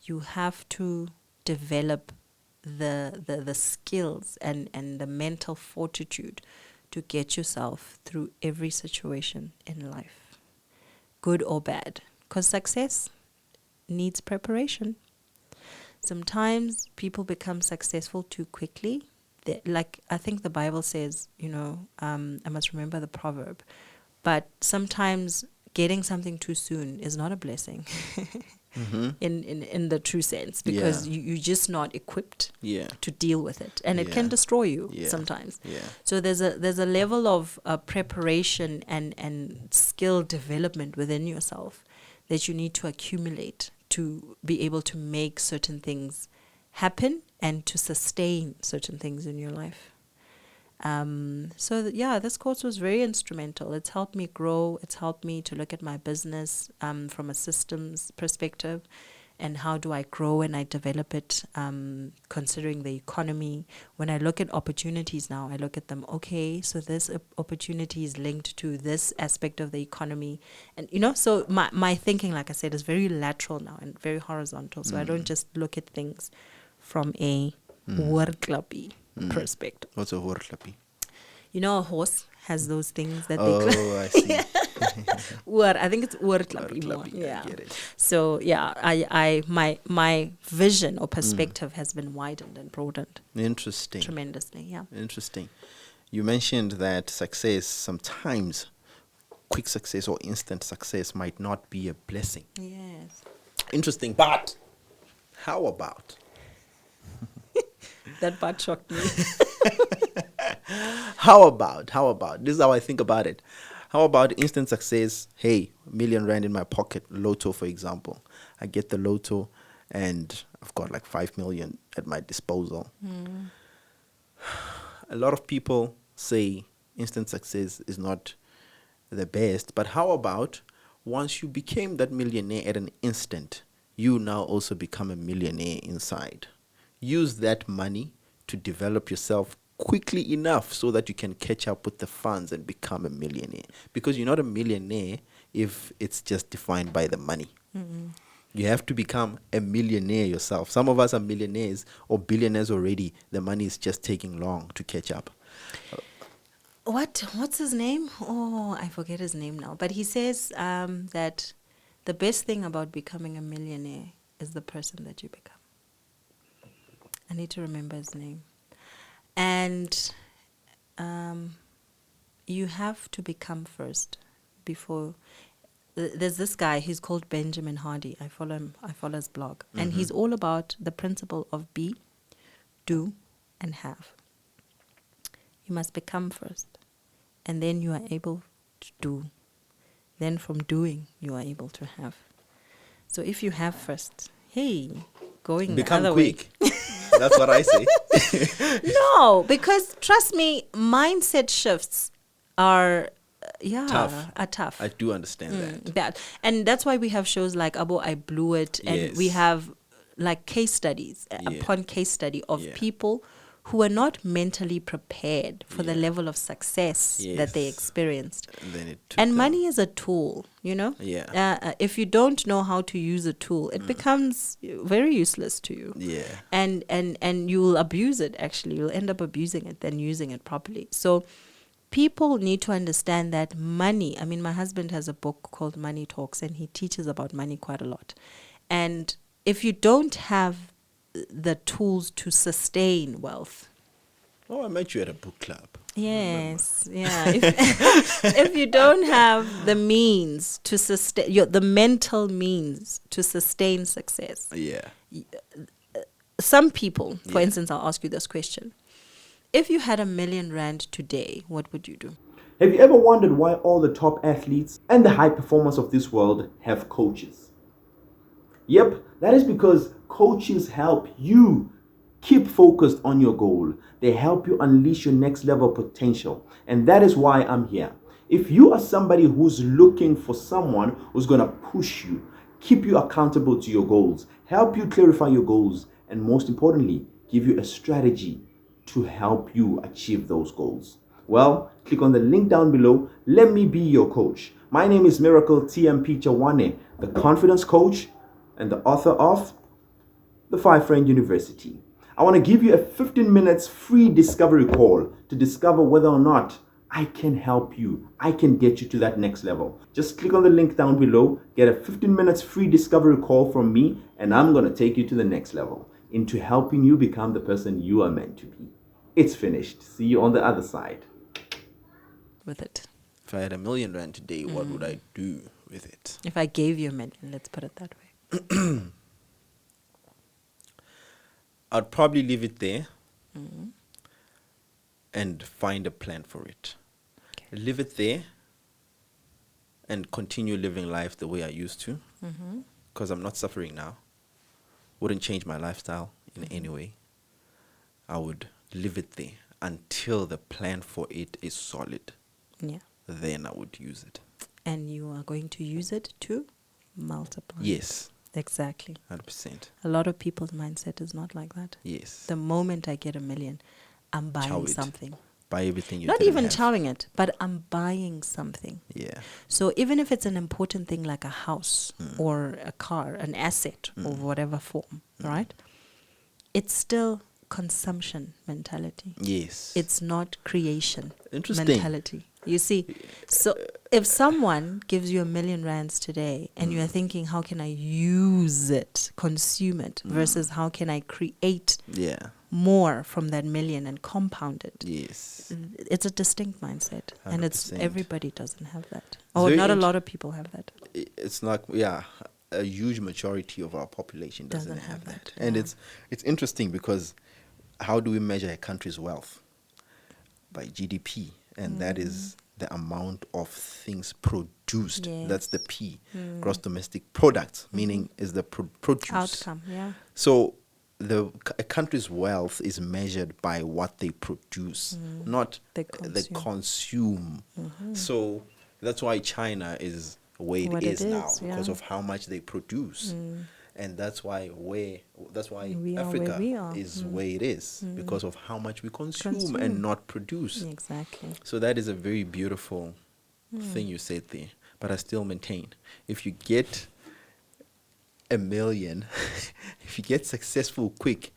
You have to develop the skills and the mental fortitude to get yourself through every situation in life, good or bad, because success needs preparation. Sometimes people become successful too quickly. I think the Bible says, I must remember the proverb, but sometimes getting something too soon is not a blessing. In the true sense, because you're just not equipped to deal with it, and it can destroy you sometimes. So there's a level of preparation and skill development within yourself that you need to accumulate to be able to make certain things happen and to sustain certain things in your life. This course was very instrumental. It's helped me grow. It's helped me to look at my business from a systems perspective, and how do I grow and I develop it, considering the economy. When I look at opportunities now, I look at them, okay, so this opportunity is linked to this aspect of the economy. And, so my thinking, like I said, is very lateral now and very horizontal. So I don't just look at things from a woordklappie perspective.
What's a woordklappie?
A horse has those things that
I see.
I think it's woordklappie more. Yeah.
I get it.
So my vision or perspective has been widened and broadened.
Interesting.
Tremendously, yeah.
Interesting. You mentioned that success, sometimes quick success or instant success might not be a blessing.
Yes.
Interesting. But how about?
That part shocked me.
How about? This is how I think about it. How about instant success? Hey, R1 million in my pocket, lotto, for example. I get the lotto and I've got like 5 million at my disposal. A lot of people say instant success is not the best, but how about once you became that millionaire at an instant, you now also become a millionaire inside? Use that money to develop yourself quickly enough so that you can catch up with the funds and become a millionaire. Because you're not a millionaire if it's just defined by the money. You have to become a millionaire yourself. Some of us are millionaires or billionaires already. The money is just taking long to catch up.
What's his name? Oh, I forget his name now. But he says that the best thing about becoming a millionaire is the person that you become. I need to remember his name. And you have to become first before. There's this guy, he's called Benjamin Hardy. I follow him. I follow his blog. And he's all about the principle of be, do, and have. You must become first. and then you are able to do. Then from doing, you are able to have. So if you have first, hey, going
Become
the other
quick. That's what I say.
way. No, because trust me, mindset shifts are
Tough.
are tough.
I do understand that.
And that's why we have shows like Abo I Blew It, and we
Yes.
have like case studies upon case study of people who are not mentally prepared for the level of success that they
Yes.
experienced.
And then it took
And
them-
money is a tool, you know?
Yeah.
If you don't know how to use a tool, it becomes very useless to you.
Yeah.
And you will abuse it, actually. You'll end up abusing it than using it properly. So people need to understand that money, I mean, my husband has a book called Money Talks, and he teaches about money quite a lot. And if you don't have the tools to sustain wealth,
Oh, I met you at a book club.
yes, yeah. If you don't have the means to sustain, the mental means to sustain success,
Yeah.
some people, for instance, I'll ask you this question. If you had R1 million today, what would you do?
Have you ever wondered why all the top athletes and the high performers of this world have coaches? Yep, that is because coaches help you keep focused on your goal. They help you unleash your next level potential. And that is why I'm here. If you are somebody who's looking for someone who's going to push you, keep you accountable to your goals, help you clarify your goals, and most importantly, give you a strategy to help you achieve those goals, well, click on the link down below. Let me be your coach. My name is Miracle TMP Chawane, the confidence coach and the author of the 5 Friend University. I want to give you a 15 minutes free discovery call to discover whether or not I can help you. I can get you to that next level. Just click on the link down below, get a 15 minutes free discovery call from me, and I'm going to take you to the next level, into helping you become the person you are meant to be. It's finished. See you on the other side.
With it.
If I had R1 million today, what would I do with it?
If I gave you $1 million, let's put it that way.
I'd probably leave it there and find a plan for it.
Okay.
Leave it there and continue living life the way I used to, because I'm not suffering now. Wouldn't change my lifestyle in any way. I would leave it there until the plan for it is solid.
Yeah.
Then I would use it.
And you are going to use it to multiply.
Yes,
Exactly.
100%.
A lot of people's mindset is not like that.
Yes.
The moment I get $1 million, I'm
Chow
buying
it.
something.
Buy everything you
Not
didn't
even
have.
chowing it, but I'm buying something.
Yeah.
So even if it's an important thing like a house or a car, an asset of whatever form, right? It's still consumption mentality.
Yes.
It's not creation
Interesting.
mentality. You see, so if someone gives you R1 million today and you are thinking, how can I use it, consume it, versus how can I create
Yeah.
more from that million and compound it?
Yes.
It's a distinct mindset, and it's
100%.
everybody doesn't have that, or
very
not a
int-
lot of people have that.
It's not, yeah, a huge majority of our population doesn't have that. And
yeah.
it's interesting because how do we measure a country's wealth? By GDP, and that is the amount of things produced. That's the
Yes.
P, gross domestic product, meaning is the produce.
Outcome, yeah.
So a country's wealth is measured by what they produce, not
They
they consume. So that's why China is the way
What
it
it
is now,
is,
because
yeah.
of how much they produce. And that's why
We are
Africa
where we are.
is where it is, because of how much we consume
Consume.
and not produce.
Exactly.
So that is a very beautiful thing you said there. But I still maintain, if you get $1 million, if you get successful quick,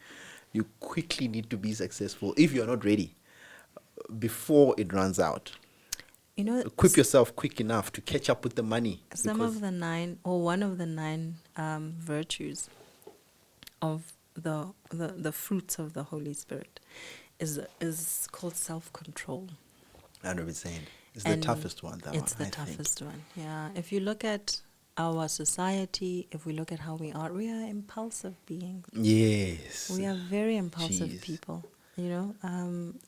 you quickly need to be successful if you're not ready before it runs out.
You know,
Equip yourself quick enough to catch up with the money.
some
because-
of the 9 or one of the 9 virtues of the fruits of the Holy Spirit is called self-control.
100%. It's the
And
toughest one, that
it's
one,
the
I think.
toughest one. Yeah. If you look at our society, if we look at how we are impulsive beings.
Yes.
We are very impulsive
Jeez.
people. you know.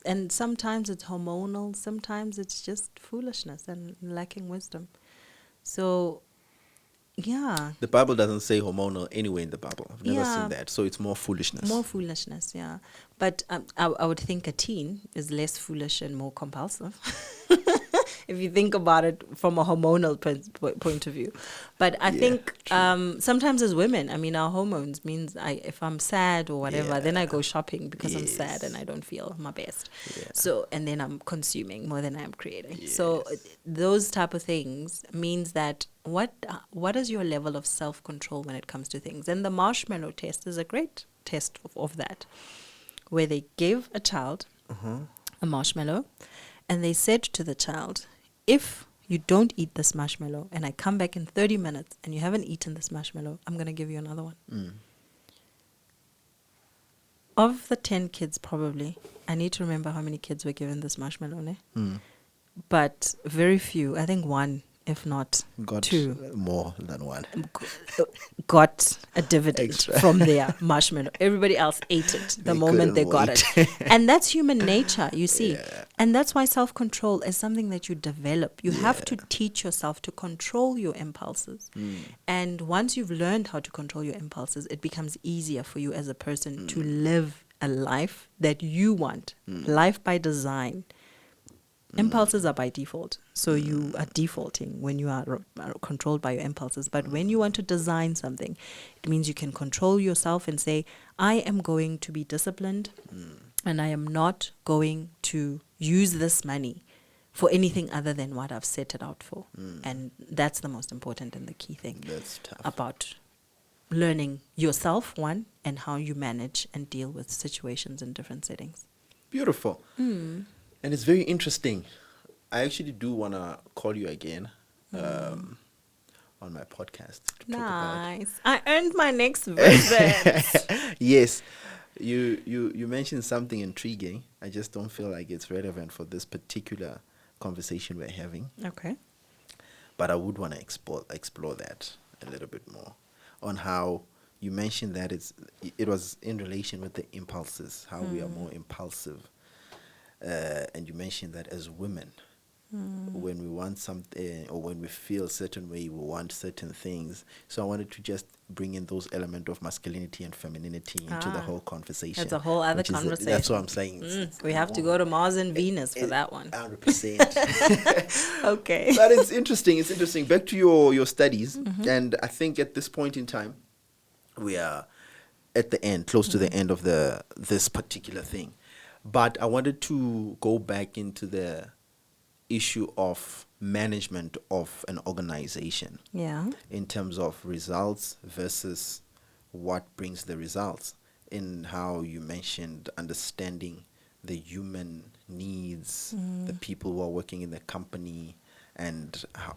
And sometimes it's hormonal, sometimes it's just foolishness and lacking wisdom. So, yeah.
The Bible doesn't say hormonal anywhere in the Bible. I've never
Yeah.
seen that. So it's more foolishness.
More foolishness, yeah. But I would think a teen is less foolish and more compulsive. If you think about it from a hormonal point of view. But I think sometimes as women, I mean, our hormones means if I'm sad or whatever, then I go shopping because I'm sad and I don't feel my best.
Yeah.
So, and then I'm consuming more than I'm creating. So those type of things means that what is your level of self-control when it comes to things? And the marshmallow test is a great test of that, where they gave a child a marshmallow and they said to the child, if you don't eat this marshmallow and I come back in 30 minutes and you haven't eaten this marshmallow, I'm going to give you another one. Of the 10 kids, probably, I need to remember how many kids were given this marshmallow, ne? But very few, I think one, if not
Got
two,
more than one.
got a dividend
Extra.
from their marshmallow. Everybody else ate it the
They
moment they
couldn't
got
wait.
it. And that's human nature, you see.
Yeah.
And that's why self-control is something that you develop. You have to teach yourself to control your impulses. And once you've learned how to control your impulses, it becomes easier for you as a person to live a life that you want. Life by design. Impulses are by default. So you are defaulting when you are controlled by your impulses. But when you want to design something, it means you can control yourself and say, I am going to be disciplined and I am not going to use this money for anything other than what I've set it out for. And that's the most important and the key thing
That's tough.
about learning yourself, one, and how you manage and deal with situations in different settings.
Beautiful. And it's very interesting. I actually do want to call you again on my podcast. To talk about.
Nice. I earned my next visit.
Yes. You mentioned something intriguing. I just don't feel like it's relevant for this particular conversation we're having.
Okay.
But I would want to explore that a little bit more on how you mentioned that it was in relation with the impulses, how we are more impulsive. And you mentioned that as women, when we want something or when we feel a certain way, we want certain things. So I wanted to just bring in those elements of masculinity and femininity into the whole conversation.
That's a whole other conversation.
That's what I'm saying.
We have to go to Mars and Venus for that one.
100%.
Okay.
But it's interesting. It's interesting. Back to your studies. And I think at this point in time, we are at the end, close to the end of this particular thing. But I wanted to go back into the issue of management of an organization.
Yeah.
In terms of results versus what brings the results. In how you mentioned understanding the human needs, the people who are working in the company, and how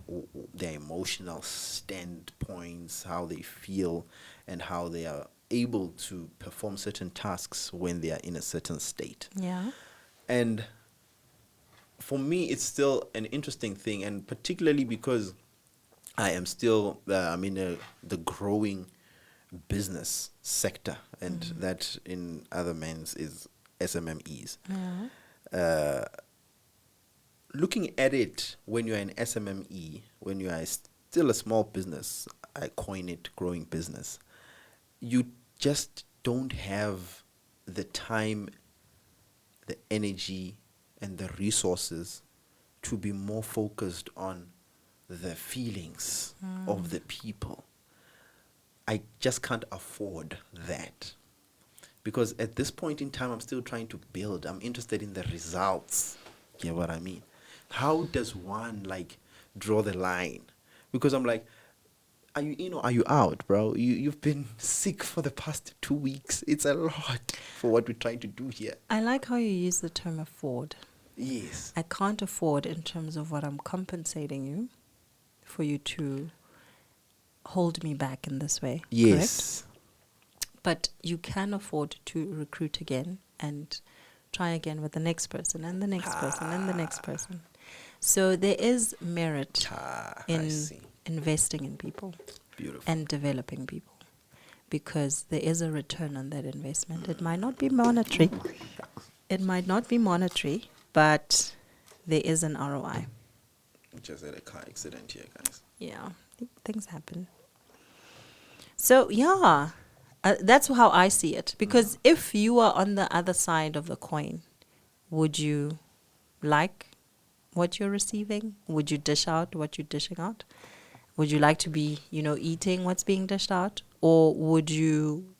their emotional standpoints, how they feel, and how they are able to perform certain tasks when they are in a certain state.
Yeah.
And for me, it's still an interesting thing, and particularly because I am still I'm in the growing business sector, and that in other men's is SMMEs.
Yeah.
Looking at it, when you're an SMME, when you are still a small business, I coin it growing business, you just don't have the time, the energy, and the resources to be more focused on the feelings of the people. I just can't afford that. Because at this point in time, I'm still trying to build. I'm interested in the results. You know what I mean? How does one, draw the line? Because I'm like, are you in or are you out, bro? You've been sick for the past 2 weeks. It's a lot for what we're trying to do here.
I like how you use the term afford.
Yes.
I can't afford in terms of what I'm compensating you for you to hold me back in this way.
Yes.
Correct? But you can afford to recruit again and try again with the next person and the next person and the next person. So there is merit in investing in people.
Beautiful.
And developing people, because there is a return on that investment. It might not be monetary, It might not be monetary, but there is an ROI.
Just had a car accident here, guys.
Yeah, things happen. So, yeah, that's how I see it. Because if you are on the other side of the coin, would you like what you're receiving? Would you dish out what you're dishing out? Would you like to be, eating what's being dished out? Or would you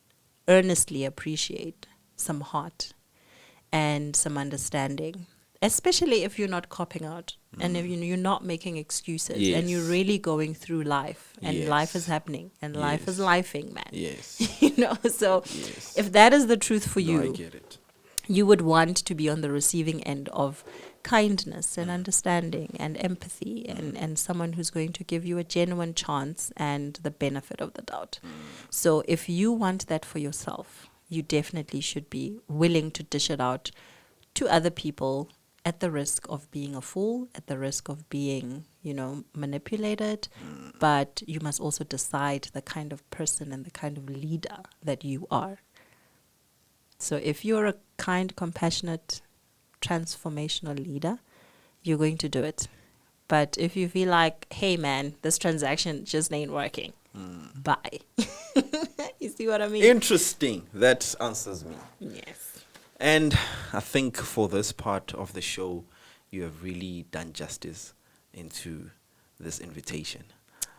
earnestly appreciate some heart and some understanding? Especially if you're not copping out and if you're not making excuses and you're
Yes.
really going through life and life is
Yes.
happening and life is lifing, man.
Yes.
So
Yes.
if that is the truth for
No, I
you,
get it.
you would want to be on the receiving end of kindness and understanding and empathy and someone who's going to give you a genuine chance and the benefit of the doubt. So if you want that for yourself, you definitely should be willing to dish it out to other people at the risk of being a fool, at the risk of being, manipulated. But you must also decide the kind of person and the kind of leader that you are. So if you're a kind, compassionate, transformational leader, you're going to do it. But if you feel like, hey, man, this transaction just ain't working, bye. You see what I mean?
Interesting. That answers me.
Yes.
And I think for this part of the show, you have really done justice into this invitation.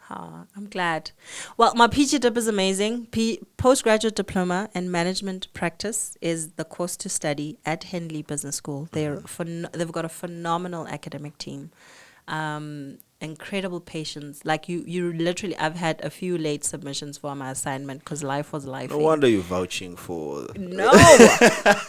I'm glad. Well, my PG Dip is amazing. Post Graduate Diploma in Management Practice is the course to study at Henley Business School. They've got a phenomenal academic team. Incredible patience. Like you literally, I've had a few late submissions for my assignment because life was life.
No wonder you're vouching for...
No,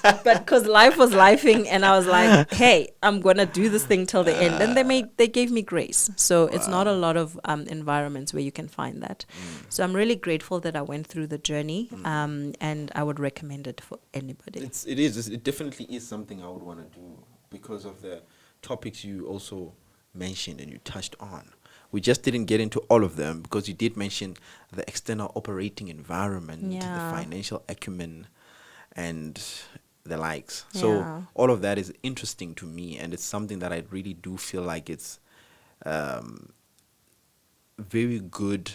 but because life was lifing, and I was like, "Hey, I'm gonna do this thing till the end." And they gave me grace. So it's not a lot of environments where you can find that. So I'm really grateful that I went through the journey, and I would recommend it for anybody.
It definitely is something I would want to do because of the topics you also mentioned and you touched on. We just didn't get into all of them because you did mention the external operating environment, the financial acumen, and the likes. So all of that is interesting to me, and it's something that I really do feel like it's very good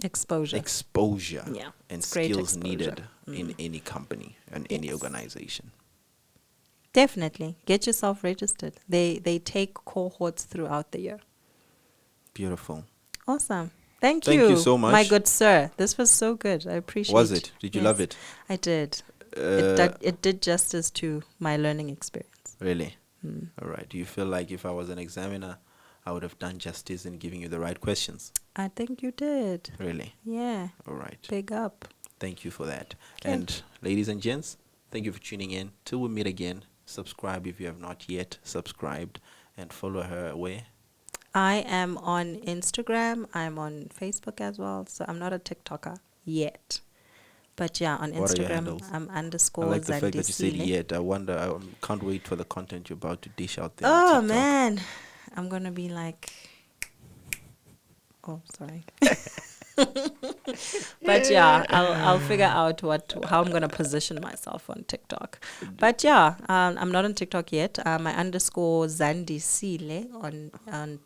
Exposure.
And
It's great
skills
exposure.
needed in any company and any organization.
Definitely get yourself registered. They take cohorts throughout the year.
Beautiful.
Awesome. Thank
Thank you so much.
my good sir. This was so good. I appreciate it.
Was it? Did you love it?
I did. It did justice to my learning experience.
Really? All right. Do you feel like if I was an examiner, I would have done justice in giving you the right questions?
I think you did.
Really?
Yeah.
All right.
Big up.
Thank you for that.
Okay.
And ladies and gents, thank you for tuning in. Till we meet again, subscribe if you have not yet subscribed, and follow her where?
I am on Instagram. I'm on Facebook as well. So I'm not a TikToker yet. But yeah, on
What are your
Instagram,
handles?
I'm _
I like the fact that you said
Zandisile.
yet. I wonder, I can't wait for the content you're about to dish out there.
Oh,
on TikTok.
man. I'm going to be like... Oh, sorry. But yeah, I'll figure out how I'm going to position myself on TikTok. But yeah, I'm not on TikTok yet. My _ Zandisile on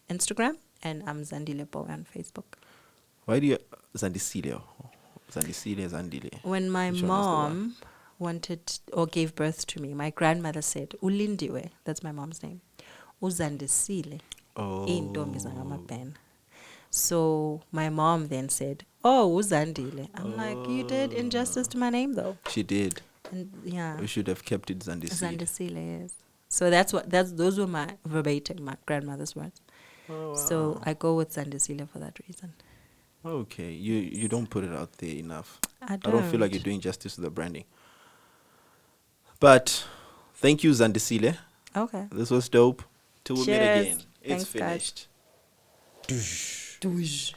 Instagram, and I'm Zandile Boy on Facebook.
Why do you... Zandisile. Zandile.
When my
Which one is the
mom wanted or gave birth to me, my grandmother said, Ulindiwe, that's my mom's name, Uzandisile. Intombi zangamabhena. So my mom then said, "Oh, Uzandile." I'm like, "You did injustice to my name, though."
She did.
And yeah,
We should have kept it Zandisile.
Zandisile, yes. So those were my verbatim, my grandmother's words.
Oh, wow.
So I go with Zandisile for that reason.
Okay, you don't put it out there enough.
I
don't feel like you're doing justice to the branding. But thank you, Zandisile.
Okay.
This was dope. Till we meet
Cheers.
again. It's
Thanks, guys.
finished.
Douche.